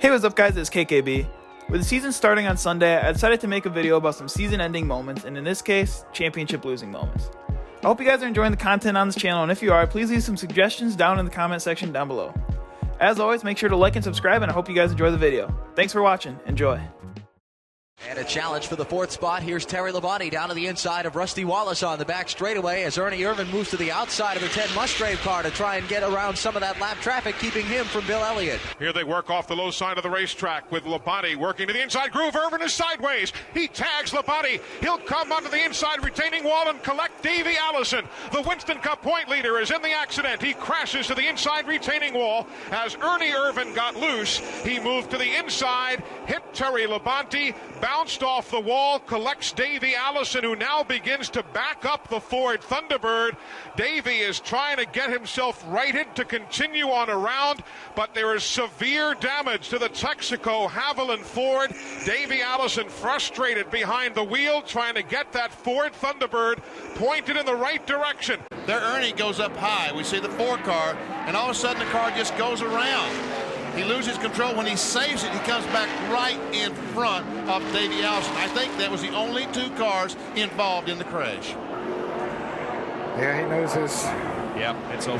Hey, what's up guys, it's KKB. With the season starting on Sunday, I decided to make a video about some season-ending moments, and in this case, championship-losing moments. I hope you guys are enjoying the content on this channel, and if you are, please leave some suggestions down in the comment section down below. As always, make sure to like and subscribe, and I hope you guys enjoy the video. Thanks for watching. Enjoy. And a challenge for the fourth spot. Here's Terry Labonte down to the inside of Rusty Wallace on the back straightaway as Ernie Irvan moves to the outside of the Ted Musgrave car to try and get around some of that lap traffic, keeping him from Bill Elliott. Here they work off the low side of the racetrack with Labonte working to the inside groove. Irvan is sideways. He tags Labonte. He'll come onto the inside retaining wall and collect Davey Allison. The Winston Cup point leader is in the accident. He crashes to the inside retaining wall. As Ernie Irvan got loose, he moved to the inside, hit Terry Labonte, bounced off the wall, collects Davey Allison, who now begins to back up the Ford Thunderbird. Davey is trying to get himself righted to continue on around, but there is severe damage to the Texaco Haviland Ford. Davey Allison frustrated behind the wheel, trying to get that Ford Thunderbird pointed in the right direction. There Ernie goes up high. We see the Ford car, and all of a sudden the car just goes around. He loses control. When he saves it, he comes back right in front of Davey Allison. I think that was the only two cars involved in the crash. Yeah, he knows his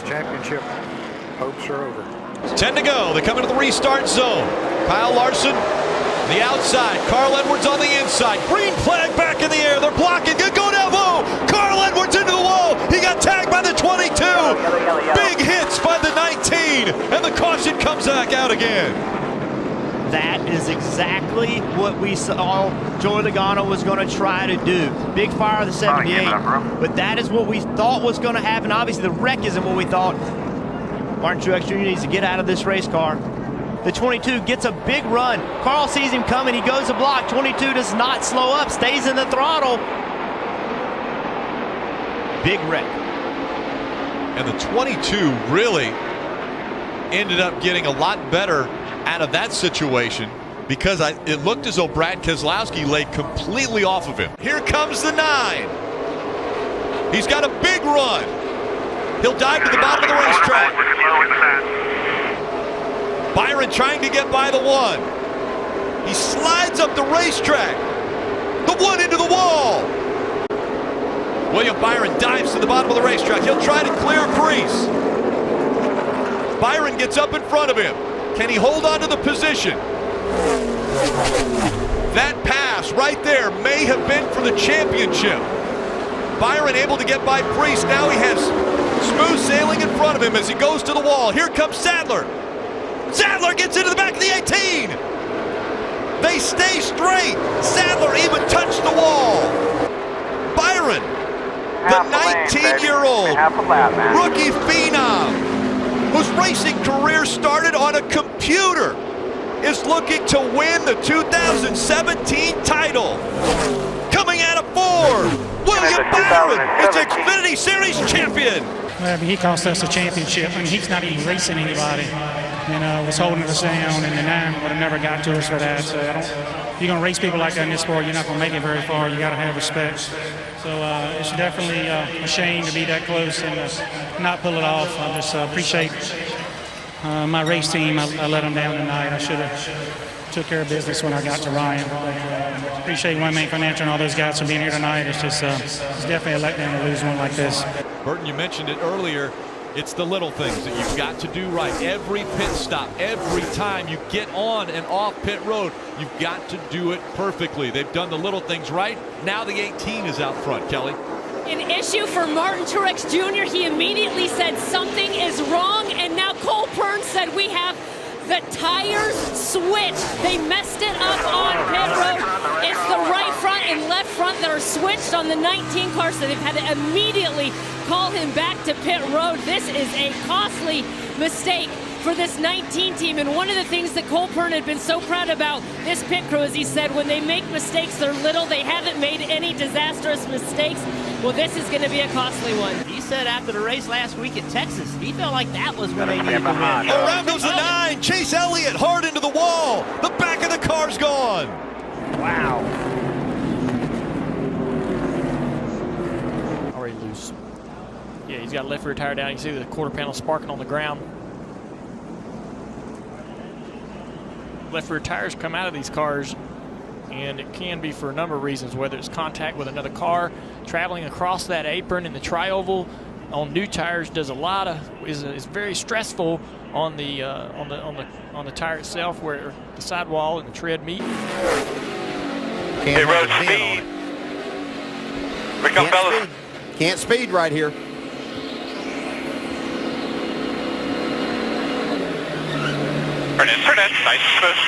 championship hopes are over. 10 to go. They come into the restart zone. Kyle Larson, the outside. Carl Edwards on the inside. Green flag back in the air. They're blocking. Good go down low. Carl Edwards into the wall. He got tagged by the 22. Big hits by the 19. And the caution comes back out again. That is exactly what we saw Joey Logano was going to try to do. Big fire of the 78. But that is what we thought was going to happen. Obviously, the wreck isn't what we thought. Martin Truex Jr. needs to get out of this race car. The 22 gets a big run. Carl sees him coming. He goes to block. 22 does not slow up. Stays in the throttle. Big wreck. And the 22 really ended up getting a lot better out of that situation because it looked as though Brad Keselowski laid completely off of him. Here comes the 9. He's got a big run. He'll dive to the bottom of the racetrack. Byron trying to get by the 1. He slides up the racetrack. The 1 into the wall. William Byron dives to the bottom of the racetrack. He'll try to clear Preece. Byron gets up in front of him. Can he hold on to the position? That pass right there may have been for the championship. Byron able to get by Preece. Now he has smooth sailing in front of him as he goes to the wall. Here comes Sadler. Sadler gets into the back of the 18. They stay straight. Sadler even touched the wall. Byron, the 19-year-old rookie phenom whose racing career started on a computer, is looking to win the 2017 title. Coming out of Ford, William Byron is the Xfinity Series champion. Well, I mean, he cost us a championship. I mean, he's not even racing anybody. Was holding us down, and the 9 would have never got to us for that. So you're going to race people like that in this sport, you're not going to make it very far. You got to have respect. So it's definitely a shame to be that close and not pull it off. I just appreciate my race team. I let them down tonight. I should have took care of business when I got to Ryan. But appreciate One Main Financial and all those guys for being here tonight. It's just it's definitely a letdown to lose one like this. Burton, you mentioned it earlier. It's the little things that you've got to do right. Every pit stop, every time you get on and off pit road, you've got to do it perfectly. They've done the little things right. Now the 18 is out front, Kelly. An issue for Martin Truex Jr. He immediately said something is wrong, and now Cole Pearn said we have the tires switched. They messed it up on pit road. It's the right front and left front that are switched on the 19 car, so they've had to immediately call him back to pit road. This is a costly mistake for this 19 team, and one of the things that Cole Pearn had been so proud about this pit crew is he said when they make mistakes, they're little. They haven't made any disastrous mistakes. Well, this is going to be a costly one. He said after the race last week at Texas, he felt like that was when they needed to win. Around goes the 9. Chase Elliott hard into the wall. The back of the car's gone. Wow. Already loose. Yeah, he's got left rear tire down. You can see the quarter panel sparking on the ground. left rear tires come out of these cars, and it can be for a number of reasons, whether it's contact with another car, traveling across that apron in the tri-oval on new tires does a lot of is very stressful on the tire itself, where the sidewall and the tread meet. Hey, road speed. We come, fellas. Can't speed right here. Turn in, nice and smooth.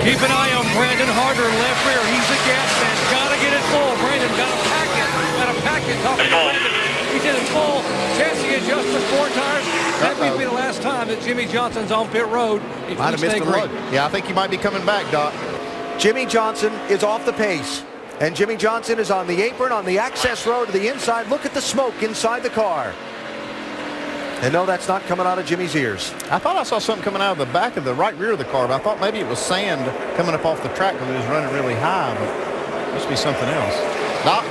Keep an eye on Brandon Harder, left rear. He's the gas man. Gotta get it full. Brandon got to pack it. Got to pack it. Talking to Brandon. He's in it full. Chassis adjustment, 4 tires. That may be the last time that Jimmy Johnson's on pit road. Might have missed the load. Yeah, I think he might be coming back, Doc. Jimmy Johnson is off the pace. And Jimmy Johnson is on the apron on the access road to the inside. Look at the smoke inside the car. And no, that's not coming out of Jimmy's ears. I thought I saw something coming out of the back of the right rear of the car, but I thought maybe it was sand coming up off the track because it was running really high, but it must be something else. Doc?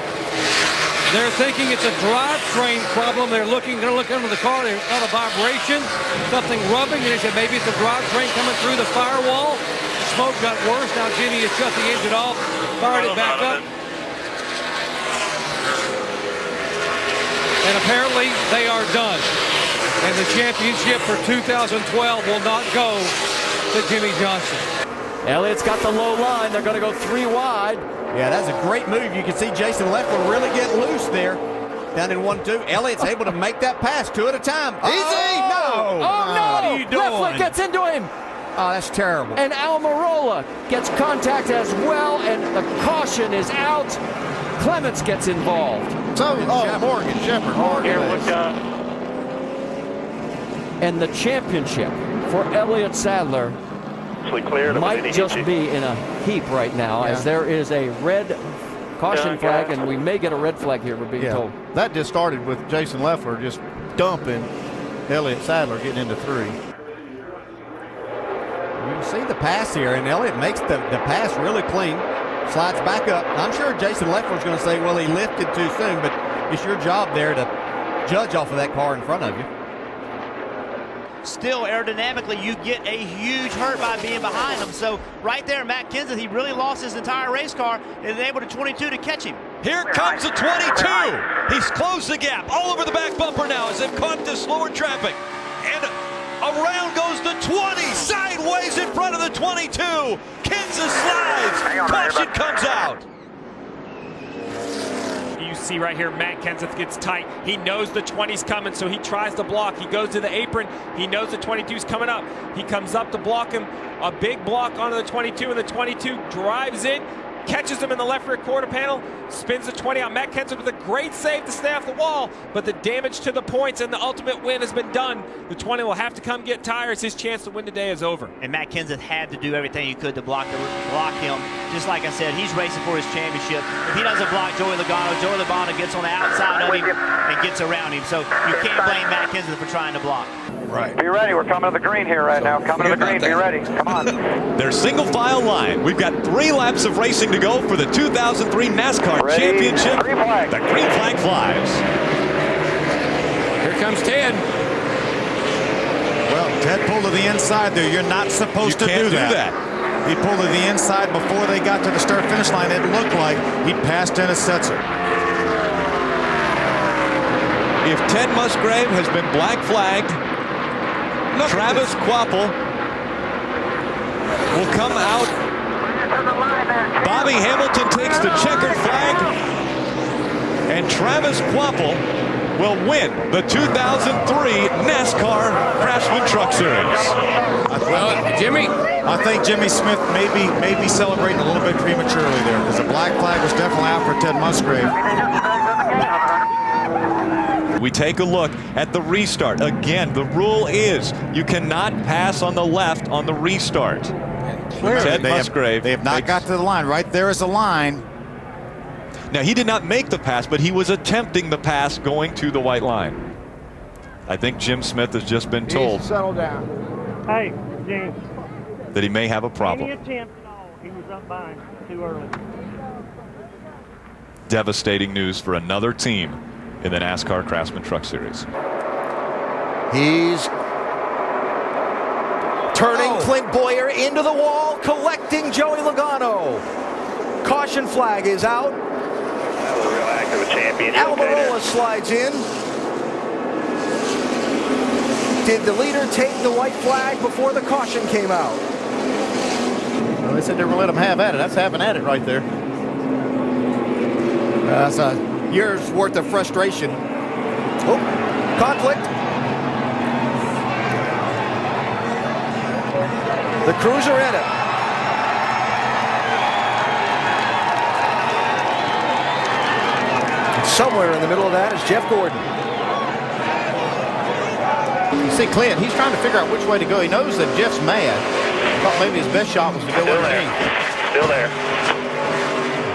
They're thinking it's a drivetrain problem. They're going to look under the car. They got a vibration, something rubbing, and they said maybe it's a drivetrain coming through the firewall. The smoke got worse. Now Jimmy has shut the engine off, fired it back up. And apparently they are done. And the championship for 2012 will not go to Jimmy Johnson. Elliott's got the low line. They're going to go 3 wide. Yeah, that's a great move. You can see Jason Leffler really get loose there. Down in 1-2. Elliott's able to make that pass 2 at a time. Easy! No! Oh, no! What are you doing? Leffler gets into him. Oh, that's terrible. And Almirola gets contact as well, and the caution is out. Clements gets involved. So, Morgan Shepherd. And the championship for Elliott Sadler might just be in a heap right now, as there is a red caution flag, and we may get a red flag here, we're being told. That just started with Jason Leffler just dumping Elliott Sadler getting into 3. You can see the pass here, and Elliott makes the pass really clean, slides back up. I'm sure Jason Leffler's going to say, well, he lifted too soon, but it's your job there to judge off of that car in front of you. Still, aerodynamically, you get a huge hurt by being behind him. So right there, Matt Kenseth, he really lost his entire race car and able to 22 to catch him. Here comes the 22. He's closed the gap all over the back bumper now as they've caught the slower traffic. And around goes the 20, sideways in front of the 22. Kenseth slides, caution comes out. You see right here, Matt Kenseth gets tight. He knows the 20's coming, so he tries to block. He goes to the apron. He knows the 22's coming up. He comes up to block him. A big block onto the 22, and the 22 drives in, catches him in the left rear quarter panel, spins the 20 out. Matt Kenseth with a great save to stay off the wall, but the damage to the points and the ultimate win has been done. The 20 will have to come get tires. His chance to win today is over. And Matt Kenseth had to do everything he could to block him. Just like I said, he's racing for his championship. If he doesn't block Joey Logano gets on the outside of him and gets around him. So you can't blame Matt Kenseth for trying to block. Right. Be ready. We're coming to the green here right now. Coming to the green. Be ready. Come on. Their single file line. We've got 3 laps of racing to go for the 2003 NASCAR Championship. Green flag. The green flag flies. Here comes Ted. Well, Ted pulled to the inside there. You're not supposed to do that. He pulled to the inside before they got to the start-finish line. It looked like he passed Dennis Setzer. If Ted Musgrave has been black flagged, Travis Kvapil will come out. Bobby Hamilton takes the checkered flag, and Travis Kvapil will win the 2003 NASCAR Craftsman Truck Series. I think Jimmy Smith may be celebrating a little bit prematurely there, because the black flag was definitely out for Ted Musgrave. We take a look at the restart. Again, the rule is you cannot pass on the left on the restart. Ted Musgrave. They have not got to the line. Right there is a line. Now, he did not make the pass, but he was attempting the pass going to the white line. I think Jim Smith has just been told Settle down. Hey, James. that he may have a problem. Any attempt at all, he was up by too early. Devastating news for another team in the NASCAR Craftsman Truck Series. He's turning Clint Boyer into the wall, collecting Joey Logano. Caution flag is out. That was a real act of a champion. Almirola slides in. Did the leader take the white flag before the caution came out? Well, they said they were going to let him have at it. That's having at it right there. That's a year's worth of frustration. Oh, conflict. The Cruiser in it. Somewhere in the middle of that is Jeff Gordon. You see Clint, he's trying to figure out which way to go. He knows that Jeff's mad. Thought maybe his best shot was to go underneath. Still there.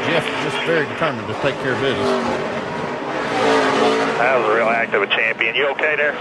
Jeff is just very determined to take care of business. That was a real act of a champion. You okay there?